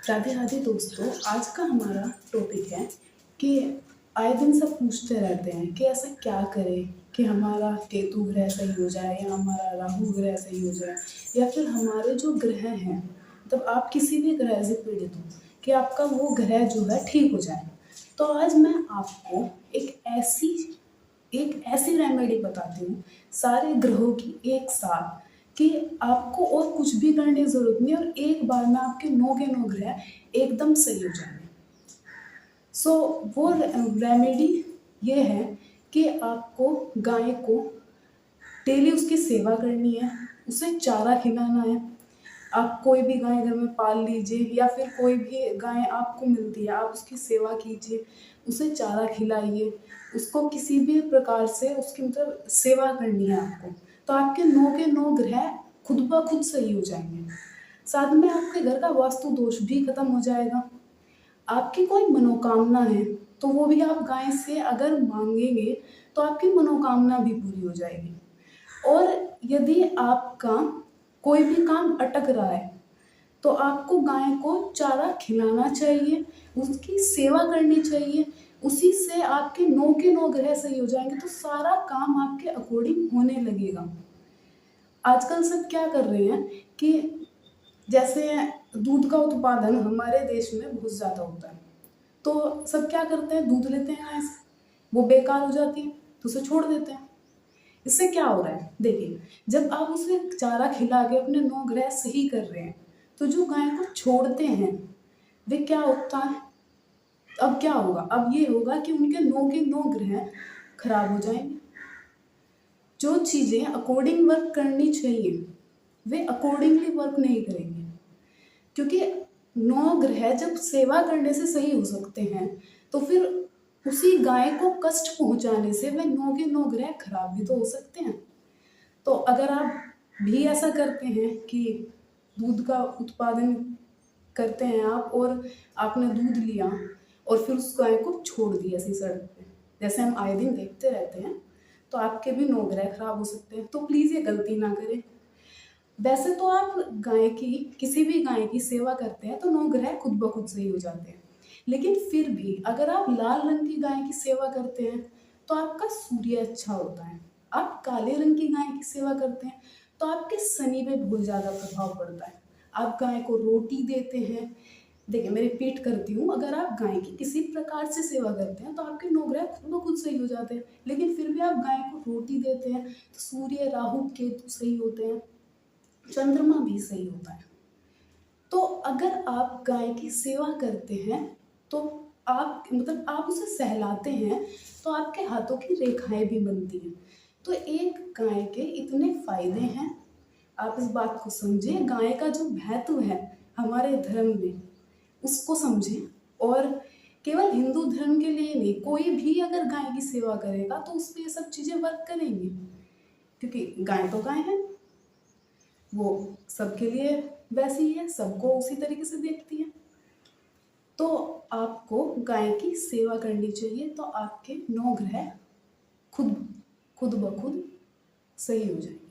राधे राधे दोस्तों, आज का हमारा टॉपिक है कि आए दिन सब पूछते रहते हैं कि ऐसा क्या करें कि हमारा केतु ग्रह सही हो जाए या हमारा राहु ग्रह सही हो जाए या फिर हमारे जो ग्रह हैं, मतलब आप किसी भी ग्रह से पीड़ित हो कि आपका वो ग्रह जो है ठीक हो जाए। तो आज मैं आपको एक ऐसी रेमेडी बताती हूँ सारे ग्रहों की एक साथ, कि आपको और कुछ भी करने की जरूरत नहीं और एक बार में आपके 9 के 9 ग्रह एकदम सही हो जाएंगे। सो वो रेमेडी ये है कि आपको गाय को डेली उसकी सेवा करनी है, उसे चारा खिलाना है। आप कोई भी गाय घर में पाल लीजिए या फिर कोई भी गाय आपको मिलती है, आप उसकी सेवा कीजिए, उसे चारा खिलाइए, उसको किसी भी प्रकार से उसकी मतलब सेवा करनी है आपको। तो आपके 9 के 9 ग्रह खुद ब खुद सही हो जाएंगे। साथ में आपके घर का वास्तु दोष भी खत्म हो जाएगा। आपकी कोई मनोकामना है तो वो भी आप गाय से अगर मांगेंगे तो आपकी मनोकामना भी पूरी हो जाएगी। और यदि आपका कोई भी काम अटक रहा है तो आपको गाय को चारा खिलाना चाहिए, उसकी सेवा करनी चाहिए। उसी से आपके 9 के 9 ग्रह सही हो जाएंगे, तो सारा काम आपके अकॉर्डिंग होने लगेगा। आजकल सब क्या कर रहे हैं कि जैसे दूध का उत्पादन हमारे देश में बहुत ज़्यादा होता है, तो सब क्या करते हैं, दूध लेते हैं गाय से, वो बेकार हो जाती है तो उसे छोड़ देते हैं। इससे क्या हो रहा है, देखिए, जब आप उसे चारा खिला के अपने 9 ग्रह सही कर रहे हैं तो जो गाय को छोड़ते हैं वे क्या होता है, अब क्या होगा, अब ये होगा कि उनके 9 के 9 ग्रह खराब हो जाएंगे। जो चीज़ें अकॉर्डिंग वर्क करनी चाहिए वे अकॉर्डिंगली वर्क नहीं करेंगे, क्योंकि 9 ग्रह जब सेवा करने से सही हो सकते हैं तो फिर उसी गाय को कष्ट पहुंचाने से वे 9 के 9 ग्रह खराब भी तो हो सकते हैं। तो अगर आप भी ऐसा करते हैं कि दूध का उत्पादन करते हैं आप और आपने दूध लिया और फिर उस गाय को छोड़ दिया ऐसी सड़क पे, जैसे हम आए दिन देखते रहते हैं, तो आपके भी 9 ग्रह खराब हो सकते हैं। तो प्लीज़ ये गलती ना करें। वैसे तो आप गाय की किसी भी गाय की सेवा करते हैं तो 9 ग्रह खुद ब खुद सही हो जाते हैं, लेकिन फिर भी अगर आप लाल रंग की गाय की सेवा करते हैं तो आपका सूर्य अच्छा होता है। आप काले रंग की गाय की सेवा करते हैं तो आपके शनि पे बहुत ज़्यादा प्रभाव पड़ता है। आप गाय को रोटी देते हैं, देखिए मैं रिपीट करती हूँ, अगर आप गाय की किसी प्रकार से सेवा करते हैं तो आपके 9 ग्रह खुद ब खुद सही हो जाते हैं, लेकिन फिर भी आप गाय को रोटी देते हैं तो सूर्य राहु केतु सही होते हैं, चंद्रमा भी सही होता है। तो अगर आप गाय की सेवा करते हैं तो आप मतलब आप उसे सहलाते हैं तो आपके हाथों की रेखाएं भी बनती हैं। तो एक गाय के इतने फायदे हैं, आप इस बात को समझें, गाय का जो महत्व है हमारे धर्म में उसको समझें। और केवल हिंदू धर्म के लिए नहीं, कोई भी अगर गाय की सेवा करेगा तो उस पर ये सब चीज़ें वर्क करेंगी, क्योंकि गाय तो गाय है, वो सबके लिए वैसी ही है, सबको उसी तरीके से देखती है। तो आपको गाय की सेवा करनी चाहिए तो आपके 9 ग्रह खुद खुद ब खुद सही हो जाएंगे।